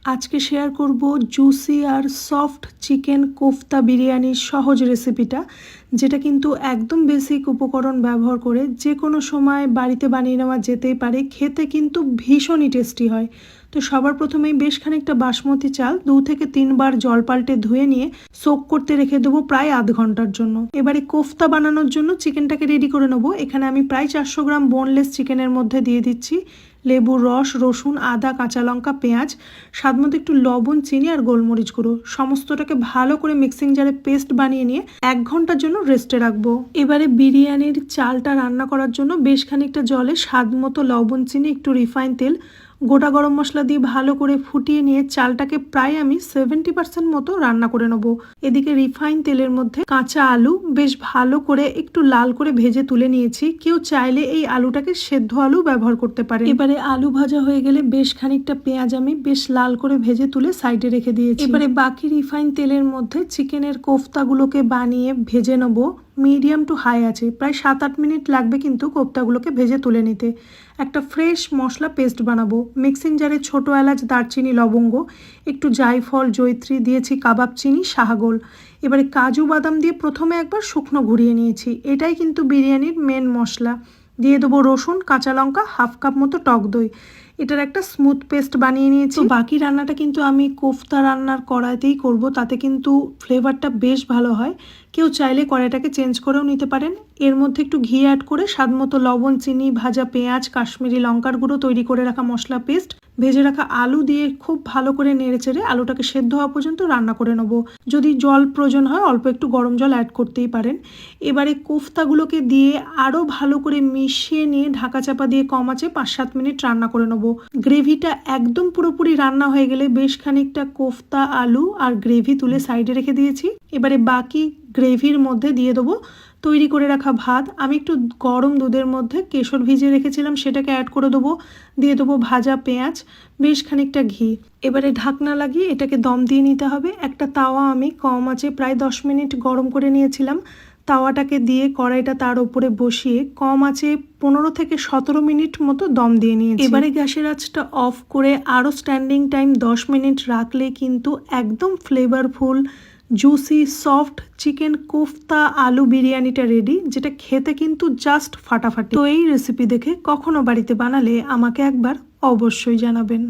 আজকে শেয়ার করব জুসি আর soft chicken kofta বিরিয়ানির সহজ রেসিপিটা, যেটা কিন্তু একদম বেসিক উপকরণ ব্যবহার করে যে কোনো সময় বাড়িতে বানিয়ে নেওয়া যেতেই পারে। খেতে কিন্তু ভীষণই টেস্টি হয়। তো সবার প্রথমেই বেশ খানিকটা বাসমতি চাল 2 থেকে 3 বার জল পাল্টে ধুয়ে নিয়ে সোক করতে রেখে দেবো প্রায় আধ ঘন্টার জন্য। এবারে কোফতা বানানোর জন্য চিকেনটাকে রেডি করে নেবো। এখানে আমি প্রায় 400 গ্রাম বোনলেস চিকেনের মধ্যে দিয়ে দিচ্ছি লেবুর রস, রসুন, আদা, কাঁচা লঙ্কা, পেঁয়াজ, স্বাদ মতো একটু লবণ, চিনি আর গোলমরিচ গুঁড়ো। সমস্তটাকে ভালো করে মিক্সিং জারে পেস্ট বানিয়ে নিয়ে 1 ঘন্টার জন্য রেস্টে রাখবো। এবারে বিরিয়ানির চালটা রান্না করার জন্য বেশ খানিকটা জলে স্বাদ মতো লবণ, চিনি, একটু রিফাইন তেল, গোটা গরম মশলা দিয়ে ভালো করে ফুটিয়ে নিয়ে চালটাকে প্রায় আমি 70% মতো রান্না করে নেবো। এদিকে রিফাইন তেলের মধ্যে কাঁচা আলু বেশ ভালো করে একটু লাল করে ভেজে তুলে নিয়েছি। কেউ চাইলে এই আলুটাকে সেদ্ধ আলু ব্যবহার করতে পারে। এবারে আলু ভাজা হয়ে গেলে বেশ খানিকটা পেঁয়াজ আমি বেশ লাল করে ভেজে তুলে সাইডে রেখে দিয়েছি। এবারে বাকি রিফাইন তেলের মধ্যে চিকেনের কোফতাগুলোকে বানিয়ে ভেজে নেবো মিডিয়াম টু হাই আছে। প্রায় 7-8 মিনিট লাগবে কিন্তু কোফতাগুলোকে ভেজে তুলে নিতে। একটা ফ্রেশ মশলা পেস্ট বানাবো। মিক্সিং জারে ছোটো এলাচ, দারচিনি, লবঙ্গ, একটু জায়ফল, জয়ত্রী, দিয়েছি কাবাব চিনি, শাহগোল। এবারে কাজু বাদাম দিয়ে প্রথমে একবার শুকনো ঘুরিয়ে নিয়েছি। এটাই কিন্তু বিরিয়ানির মেন মশলা। দিয়ে দেবো রসুন, কাঁচা লঙ্কা, হাফ কাপ মতো টক দই। এটার একটা স্মুথ পেস্ট বানিয়ে নিয়েছি। বাকি রান্নাটা কিন্তু আমি কোফতা রান্নার কড়াইতেই করব, তাতে কিন্তু ফ্লেভারটা বেশ ভালো হয়। কেউ চাইলে কড়াইটাকে চেঞ্জ করেও নিতে পারেন। এর মধ্যে একটু ঘি অ্যাড করে স্বাদ মতো লবণ, চিনি, ভাজা পেঁয়াজ, কাশ্মীরি লঙ্কার গুঁড়ো, তৈরি করে রাখা মশলা পেস্ট, ভেজে রাখা আলু দিয়ে খুব ভালো করে নেড়েচেড়ে আলুটাকে সেদ্ধ হওয়া পর্যন্ত রান্না করে নেব। যদি জল প্রয়োজন হয় অল্প একটু গরম জল অ্যাড করতেই পারেন। এবারে কোফতাগুলোকে দিয়ে আরও ভালো করে মিশিয়ে নিয়ে ঢাকা চাপা দিয়ে কম আঁচে 5-7 মিনিট রান্না করে নেব। গ্রেভিটা একদম পুরোপুরি রান্না হয়ে গেলে বেশ খানিকটা কোফতা, আলু আর গ্রেভি তুলে সাইডে রেখে দিয়েছি। এবারে বাকি গ্রেভির মধ্যে দিয়ে দেবো তৈরি করে রাখা ভাত। আমি একটু গরম দুধের মধ্যে কেশর ভিজিয়ে রেখেছিলাম, সেটাকে অ্যাড করে দেবো। দিয়ে দেবো ভাজা পেঁয়াজ, বেশ খানিকটা ঘি। এবারে ঢাকনা লাগিয়ে এটাকে দম দিয়ে নিতে হবে। একটা তাওয়া আমি কম আঁচে প্রায় 10 মিনিট গরম করে নিয়েছিলাম। তাওয়াটাকে দিয়ে কড়াইটা তার উপরে বসিয়ে কম আঁচে 15 থেকে 17 মিনিট মতো দম দিয়ে নিয়েছি। এবারে গ্যাসের আঁচটা অফ করে আরও স্ট্যান্ডিং টাইম 10 মিনিট রাখলে কিন্তু একদম flavourful juicy soft chicken kofta আলু বিরিয়ানিটা রেডি, যেটা খেতে কিন্তু জাস্ট ফাটাফাটি। তো এই রেসিপি দেখে কখনো বাড়িতে বানালে আমাকে একবার অবশ্যই জানাবেন।